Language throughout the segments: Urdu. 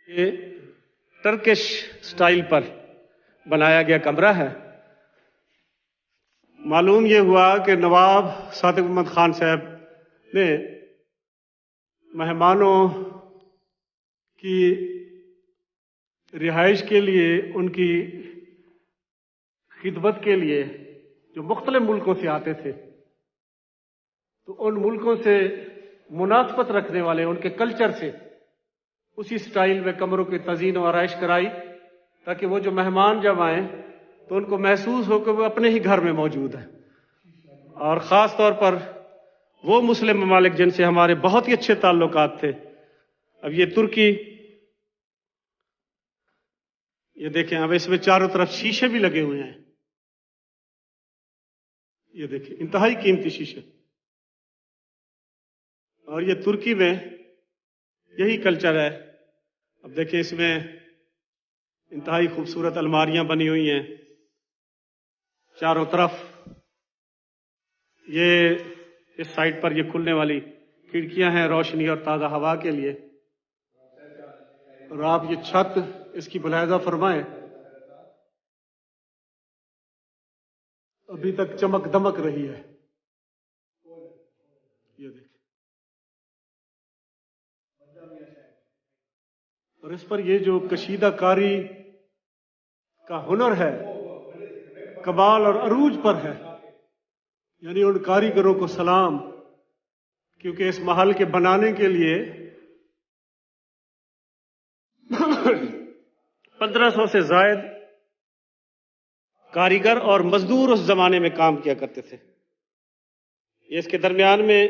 یہ ٹرکش سٹائل پر بنایا گیا کمرہ ہے۔ معلوم یہ ہوا کہ نواب صادق محمد خان صاحب نے مہمانوں کی رہائش کے لیے، ان کی خدمت کے لیے جو مختلف ملکوں سے آتے تھے، تو ان ملکوں سے مناسبت رکھنے والے ان کے کلچر سے اسی سٹائل میں کمروں کی تزئین و آرائش کرائی، تاکہ وہ جو مہمان جب آئیں تو ان کو محسوس ہو کہ وہ اپنے ہی گھر میں موجود ہے۔ اور خاص طور پر وہ مسلم ممالک جن سے ہمارے بہت ہی اچھے تعلقات تھے، اب یہ ترکی، یہ دیکھیں اب اس میں چاروں طرف شیشے بھی لگے ہوئے ہیں، یہ دیکھیں انتہائی قیمتی شیشے۔ اور یہ ترکی میں یہی کلچر ہے۔ اب دیکھیں اس میں انتہائی خوبصورت الماریاں بنی ہوئی ہیں چاروں طرف۔ یہ اس سائڈ پر یہ کھلنے والی کھڑکیاں ہیں روشنی اور تازہ ہوا کے لیے۔ اور آپ یہ چھت اس کی ملاحظہ فرمائیں، ابھی تک چمک دمک رہی ہے، یہ دیکھیں۔ اور اس پر یہ جو کشیدہ کاری کا ہنر ہے کمال اور عروج پر ہے، یعنی ان کاریگروں کو سلام، کیونکہ اس محل کے بنانے کے لیے 1500 سے زائد کاریگر اور مزدور اس زمانے میں کام کیا کرتے تھے۔ یہ اس کے درمیان میں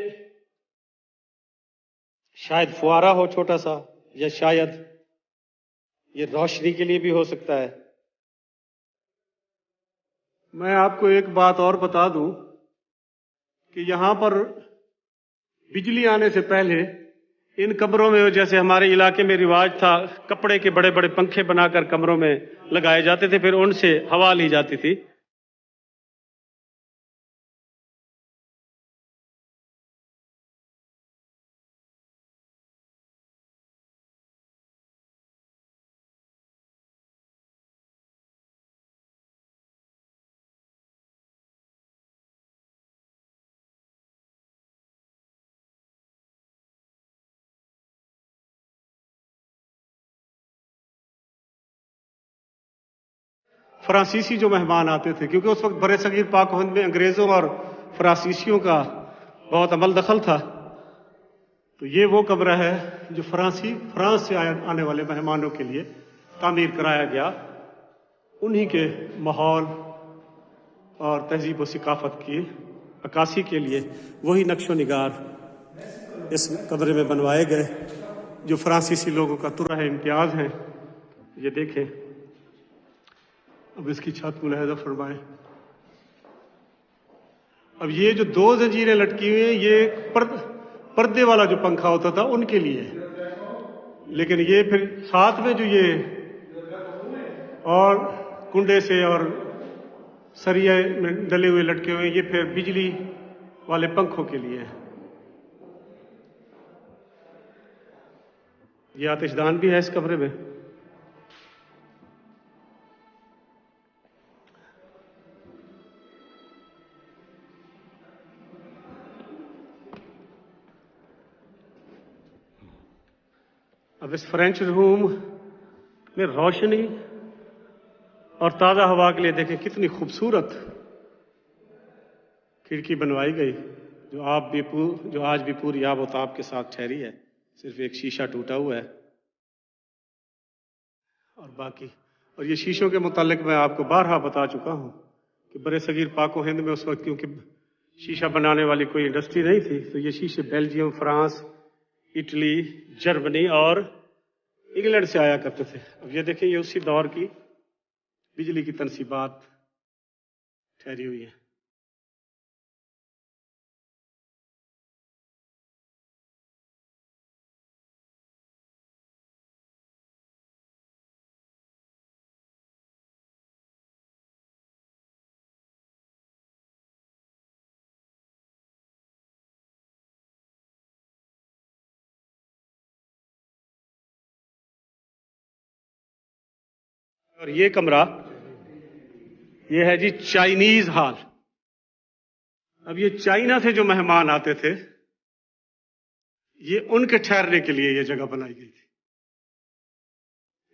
شاید فوارہ ہو چھوٹا سا، یا شاید یہ روشنی کے لیے بھی ہو سکتا ہے۔ میں آپ کو ایک بات اور بتا دوں کہ یہاں پر بجلی آنے سے پہلے ان کمروں میں، جیسے ہمارے علاقے میں رواج تھا، کپڑے کے بڑے بڑے پنکھے بنا کر کمروں میں لگائے جاتے تھے، پھر ان سے ہوا لی جاتی تھی۔ فرانسیسی جو مہمان آتے تھے، کیونکہ اس وقت برِ صغیر پاک و ہند میں انگریزوں اور فرانسیسیوں کا بہت عمل دخل تھا، تو یہ وہ کمرہ ہے جو فرانس سے آنے والے مہمانوں کے لیے تعمیر کرایا گیا، انہی کے ماحول اور تہذیب و ثقافت کی عکاسی کے لیے وہی نقش و نگار اس کمرے میں بنوائے گئے جو فرانسیسی لوگوں کا طرح امتیاز ہیں۔ یہ دیکھیں، اب اس کی چھت ملاحظہ فرمائیں۔ اب یہ جو دو زنجیریں لٹکی ہوئی ہیں، یہ پردے والا جو پنکھا ہوتا تھا ان کے لیے، لیکن یہ پھر ساتھ میں جو یہ اور کنڈے سے اور سریے میں ڈلے ہوئے لٹکے ہوئے ہیں، یہ پھر بجلی والے پنکھوں کے لیے ہے۔ یہ آتش دان بھی ہے اس کمرے میں۔ اب اس فرینچ روم میں روشنی اور تازہ ہوا کے لیے دیکھیں کتنی خوبصورت کھڑکی بنوائی گئی، جو آج بھی پوری آب و تاب کے ساتھ ٹھہری ہے، صرف ایک شیشہ ٹوٹا ہوا ہے۔ اور یہ شیشوں کے متعلق میں آپ کو بارہا بتا چکا ہوں کہ برِ صغیر پاک و ہند میں اس وقت کیونکہ شیشہ بنانے والی کوئی انڈسٹری نہیں تھی، تو یہ شیشے بیلجیم، فرانس، اٹلی، جرمنی اور انگلینڈ سے آیا کرتے تھے۔ اب یہ دیکھیں، یہ اسی دور کی بجلی کی تنصیبات ٹھہری ہوئی ہیں۔ اور یہ کمرہ یہ ہے جی چائنیز ہال. اب یہ چائنا سے جو مہمان آتے تھے یہ ان کے ٹھہرنے کے لیے یہ جگہ بنائی گئی تھی.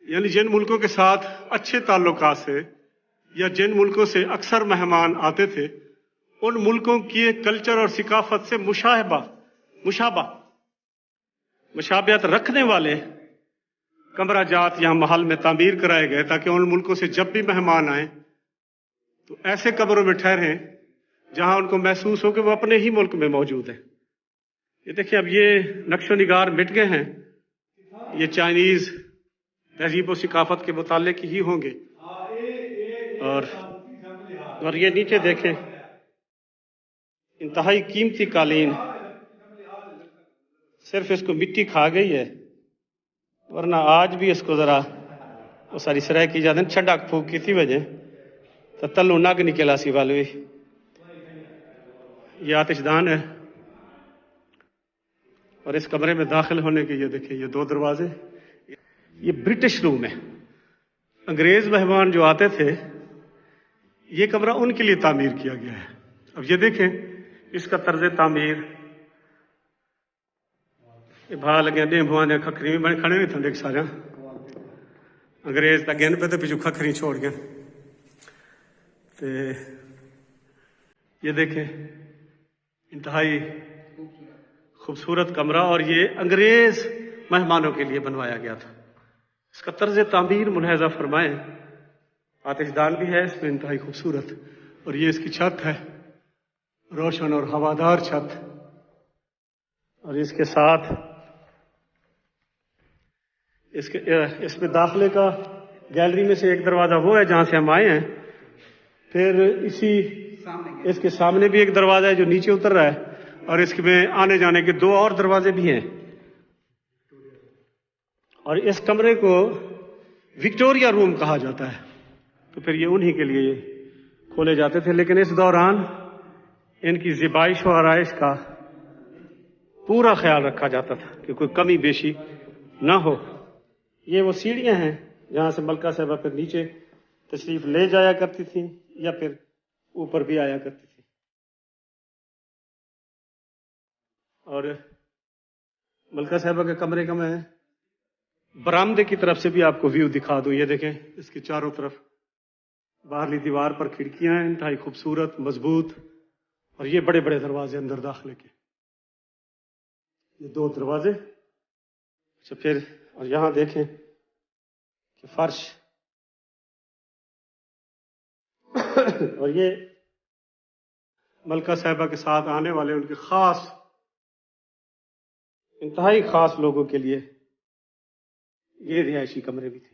یعنی جن ملکوں کے ساتھ اچھے تعلقات سے یا جن ملکوں سے اکثر مہمان آتے تھے ان ملکوں کی کلچر اور ثقافت سے مشابہت رکھنے والے کمرہ جات یہاں محل میں تعمیر کرائے گئے تاکہ ان ملکوں سے جب بھی مہمان آئیں تو ایسے کمروں میں ٹھہریں جہاں ان کو محسوس ہو کہ وہ اپنے ہی ملک میں موجود ہیں. یہ دیکھیں اب یہ نقش و نگار مٹ گئے ہیں. یہ چائنیز تہذیب و ثقافت کے متعلق ہی ہوں گے. اور یہ نیچے دیکھیں انتہائی قیمتی قالین. صرف اس کو مٹی کھا گئی ہے ورنہ آج بھی اس کو ذرا وہ ساری سرائے کی جاتے ہیں چھڈا پھوک کی تھی وجہ تو تلو نگ نکلا سی والوی. یہ آتش دان ہے. اور اس کمرے میں داخل ہونے کے یہ دیکھیں یہ 2 دروازے. یہ برٹش روم ہے. انگریز مہمان جو آتے تھے یہ کمرہ ان کے لیے تعمیر کیا گیا ہے. اب یہ دیکھیں اس کا طرز تعمیر. یہ بھا لگے دے بھوانے کھکری میں بڑے کھڑے نہیں تھے دیکھ سارے انگریز تا گین پہ تو پیچھو کھکری چھوڑ گئے. تو یہ دیکھیں انتہائی خوبصورت کمرہ اور یہ انگریز مہمانوں کے لیے بنوایا گیا تھا. اس کا طرز تعمیر ملاحظہ فرمائیں. آتش دان بھی ہے اس میں انتہائی خوبصورت. اور یہ اس کی چھت ہے روشن اور ہوادار چھت. اور اس کے ساتھ اس میں داخلے کا گیلری میں سے ایک دروازہ وہ ہے جہاں سے ہم آئے ہیں. پھر اس کے سامنے بھی ایک دروازہ ہے جو نیچے اتر رہا ہے اور اس میں آنے جانے کے 2 اور دروازے بھی ہیں. اور اس کمرے کو وکٹوریا روم کہا جاتا ہے. تو پھر یہ انہی کے لیے کھولے جاتے تھے. لیکن اس دوران ان کی زیبائش و آرائش کا پورا خیال رکھا جاتا تھا کہ کوئی کمی بیشی نہ ہو. یہ وہ سیڑھیاں ہیں جہاں سے ملکہ صاحبہ پھر نیچے تشریف لے جایا کرتی تھی یا پھر اوپر بھی آیا کرتی تھی. اور ملکہ صاحبہ کے کمرے کا میں برآمدے کی طرف سے بھی آپ کو ویو دکھا دوں. یہ دیکھیں اس کے چاروں طرف باہرلی دیوار پر کھڑکیاں ہیں انتہائی خوبصورت مضبوط. اور یہ بڑے بڑے دروازے اندر داخلے کے. یہ 2 دروازے. اچھا پھر اور یہاں دیکھیں کہ فرش اور یہ ملکہ صاحبہ کے ساتھ آنے والے ان کے خاص انتہائی خاص لوگوں کے لیے یہ رہائشی کمرے بھی تھے.